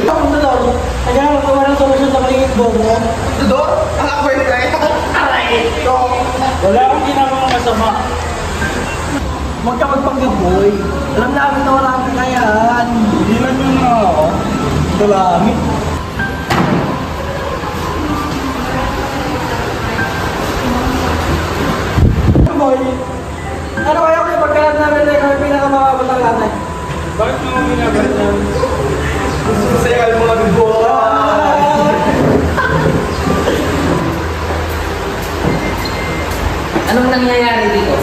Ako na daw. Kaya ako walang solusyon sa malingit mo. Dodo? Ang awkward na yan. Aray! Wala akong ginagawa masama. Huwag ka magpanggaboy. Alam namin na wala kang kayaan. Hindi lang yun na ako. Dami. Boy, ano kaya kung pagkalat namin na ikaw yung pinakamakabatang natin? Bakit mo minabat namin? Gusto mo sa'yo alam mga bibuha. Anong nangyayari dito?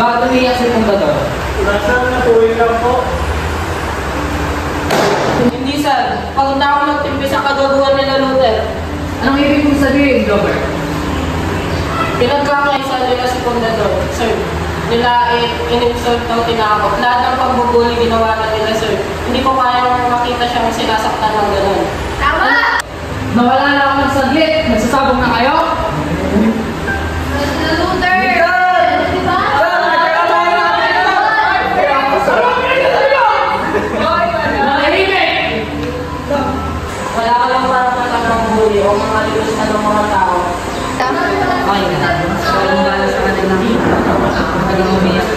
Bakit umiiyak si Pundador? Nasaan na tuwing lang po. Hindi sir, pagod na ako magtimpi sa kagaguhan nila Luther. Anong ibig mong sabihin, Glover? Pinagkakaisa nila si Pundador, sir. Nila in-insult daw tinakot. Lahat ng pagbubuli ginawa na nila, sir. Hindi ko kaya makita siyang sinasaktan ng gano'n. Tama! Nawala na ako ng saglit. Nagsasabong na kayo? Luther! Di ba? Wala ka lang parang ng bully o mga lilos na ng mga tao. Tama! Okay na. Walang gala sa kanila. Walang umiyak.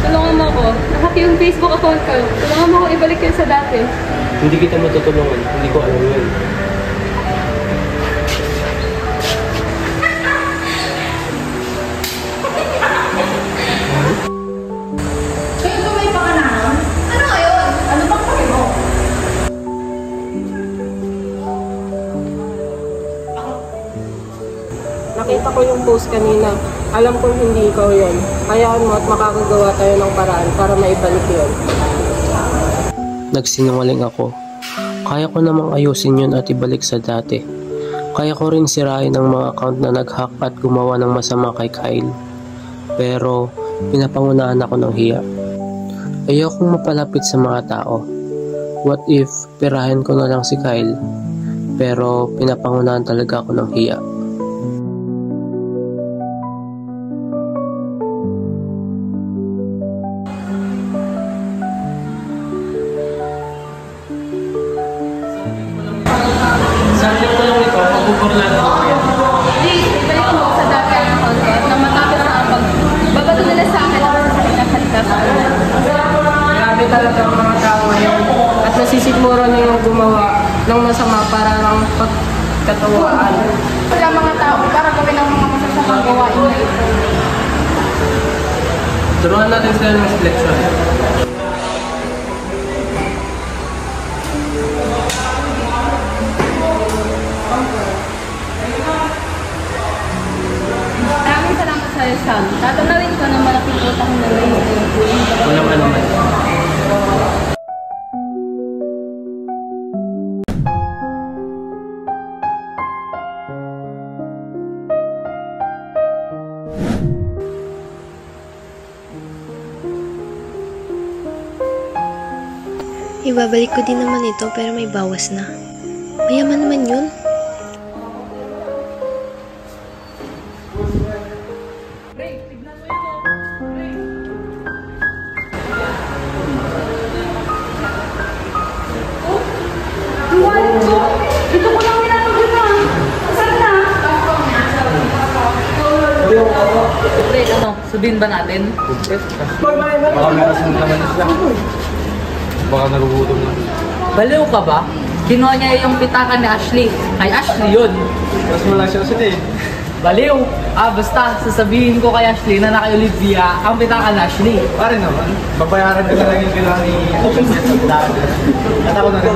Tulungan mo ako. Nahack yung Facebook account ko. Tulungan mo ako ibalik yun sa dati. Hindi kita matutulungan. Hindi ko alam yun. Kayo ba may pakananon? Ano ngayon? Ano bang kami mo? Nakita ko yung post kanina. Alam kong hindi ikaw yun. Hayaan mo at makakagawa tayo ng paraan para maibalik yun. Nagsinungaling ako. Kaya ko namang ayusin yun at ibalik sa dati. Kaya ko rin sirain ang mga account na nag-hack at gumawa ng masama kay Kyle. Pero pinapangunahan ako ng hiya. Ayokong mapalapit sa mga tao. What if pirahin ko na lang si Kyle? Pero pinapangunahan talaga ako ng hiya. Please, ibalik mo sa dati ang account ko na matapos na ang pagbabato nila sa akin ang salita sa akin. Grabe talaga ang mga tao ngayon. At nasisigmuro na yung gumawa ng masama para ng pagkatuwaan. Wala mga tao para gawin ang mga masasamang gawain na ito. Turuan natin sila ng selection. Maraming salamat sa iyo, Sam. Tatanawin ko na malaking utang na loob. Walang ano man. Ibabalik ko din naman ito pero may bawas na. Mayaman naman yun. Ito ko lang minatog yun na. Saan na? Pre, ano? Sabihin ba natin? Baka meron naman na sila. Baka nagugutom na. Baliw ka ba? Kinuha niya yung pitakan ni Ashley. Kay Ashley yun. Mas wala siya kasi eh. Baliw! Basta, sasabihin ko kay Ashley na kay Olivia ang pitakan na Ashley. Pare naman, babayaran ko na lang yung kailangan ni Olivia sa pitakan. At ako na rin.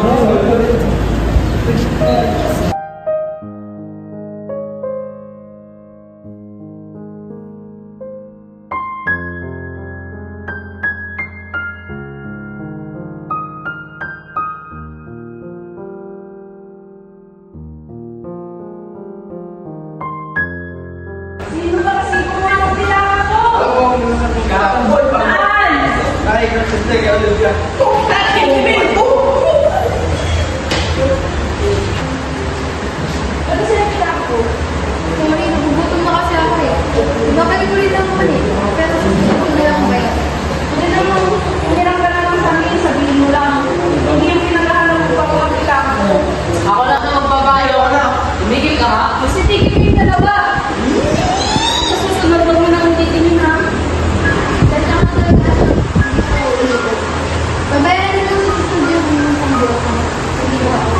Sino ba kasi kumuha ng kailangan ko? Ay, kasi kay Olivia. Ano sila kailangan ko? Sorry, nagugutom na kasi ako eh. Nakalimulit lang naman eh. Pero gusto ko lang kaya. Hindi naman, hirang ka na lang sa akin, sabihin mo lang. Hindi yung pinaghahanap ko pa kung ang kailangan ko. Ako na sa magbabayo ka na. Tumigil ka ha? Kasi tigil yung dalawa. Sa susunod, huwag mo na akong titingin ha. Dahil lang ako talaga. Hindi ko ulit. Babayaran na lang sa studio kung yung pang-buo ko. Hindi ko ako.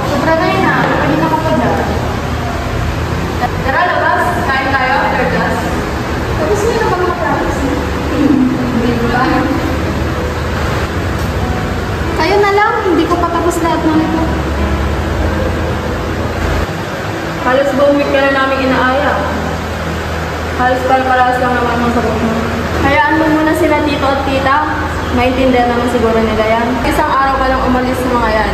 Sobra na yun ha. Kanina ka pa dyan. Tara, labas. Kain tayo after class. Tapos mo na ba mag-practice na? Hindi ba? Kayo na lang, hindi ko pa tapos lahat ng ito. Halos buong week ka na namin inaaya. Halos para-paras lang naman ang sagot mo. Hayaan mo muna sila tito at tita. Maintindihan naman siguro nila yan. Isang araw ka lang umalis sa mga yan.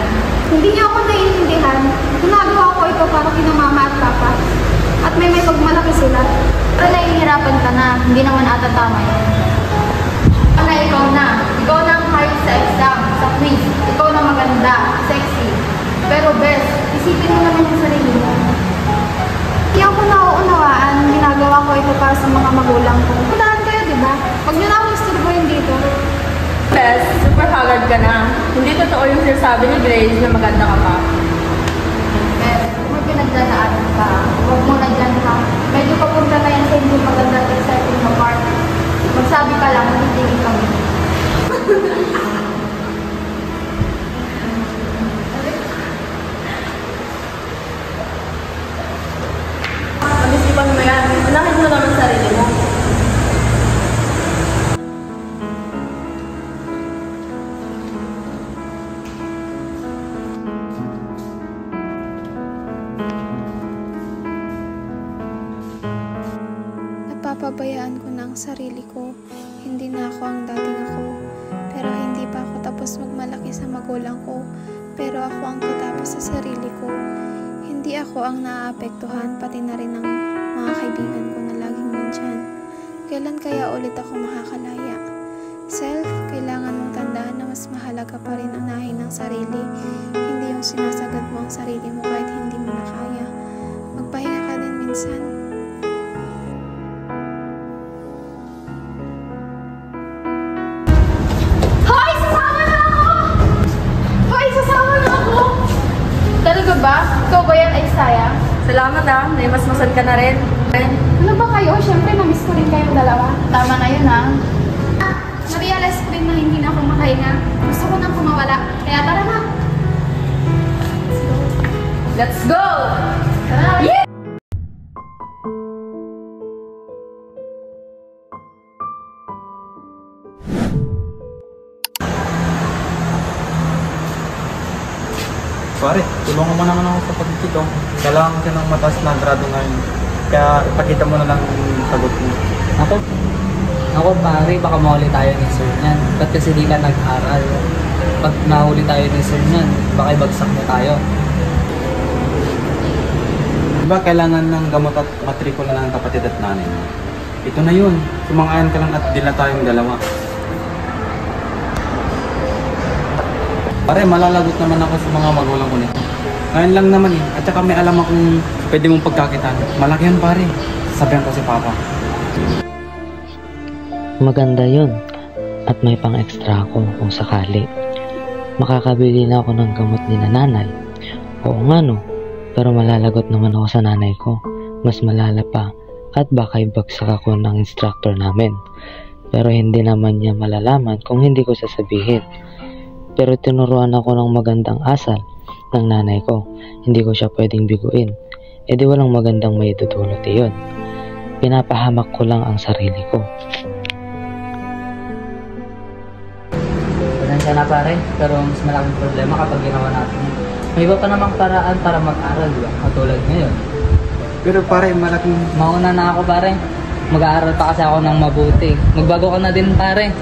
Hindi niyo ako naiintindihan. Ginagawa ko ito para kina mama at papa. At may pagmalaki sila. Pero nahihirapan ka na. Hindi naman ata tama yun. Ana, ikaw na. Ikaw na ang high sa exam, sa quiz. Ikaw na maganda, sexy. Pero best, isipin mo naman yung sarili mo. Hindi ako nauunawaan. Ginagawa ko ito para sa mga magulang ko. Punahan kayo, di ba? Huwag niyo na akong isturbohin dito. Best, super haggard ka na. Hindi totoo yung sinasabi ni Grace na maganda ka pa. Best, kung may pinagdadaanan ka, huwag mo na dyan ka. Medyo papunta na yan sa hindi maganda at exciting na part. Magsabi ka lang, magtitigil kami. Mag-isipan mo yan. Unahin mo naman sarili mo. Napapabayaan ko na ang sarili ko. Hindi na ako ang dating ako. Pero hindi pa ako tapos magmalaki sa magulang ko. Pero ako ang katapos sa sarili ko. Hindi ako ang naaapektuhan, pati na rin ang mga kaibigan ko na laging nandyan. Kailan kaya ulit ako makakalaya? Self, kailangan mong tandaan na mas mahalaga pa rin unahin ang sarili. Hindi yung sinasagad mo ang sarili mo kahit hindi mo na kaya. Magpahinga ka din minsan. Hoy! Sasama na ako! Hoy! Sasama na ako! Talaga ba? Ikaw ba yan ay saya? Salamat ah, naimasmasan ka na rin. Ano ba kayo? Siyempre, namiss ko rin kayong dalawa. Tama na yun ah. Na-realize ko rin na hindi na ako makahinga. Gusto ko nang kumawala. Kaya tara na! Let's go! Tara! Yeah! tulungan mo naman ako sa pagkikito. Kailangan ko ng mataas na grado ngayon. Kaya ipakita mo na lang yung sagot mo. Ako pare, baka mahuli tayo ni sir niyan. Ba't kasi di ka nag-aral? Pag nahuli tayo ni sir niyan, baka ibagsak mo tayo. Diba kailangan ng gamot at matrikula ng kapatid at nanay mo? Ito na yun. Sumangayan ka lang at dila tayong dalawa. Pare, malalagot naman ako sa mga magulang ko nito. Ngayon lang naman eh. At saka may alam akong pwede mong pagkakitaan. Malaki yan pare. Sabihan ko si Papa. Maganda yun. At may pang-extra ako kung sakali. Makakabili na ako ng gamot ni nanay. Oo nga no. Pero malalagot naman ako sa nanay ko. Mas malala pa. At baka ibagsak ako ng instructor namin. Pero hindi naman niya malalaman kung hindi ko sasabihin. Pero tinuruan ako ng magandang asal ng nanay ko. Hindi ko siya pwedeng biguin. E di walang magandang may dudulot iyon. Pinapahamak ko lang ang sarili ko. Pasensya na pare, pero mas malaking problema kapag ginawa natin. May iba pa namang paraan para mag-aral, di ba? Katulad ngayon. Pero pare, malaking... Mauna na ako pare. Mag-aaral pa kasi ako ng mabuti. Magbago ka na din pare.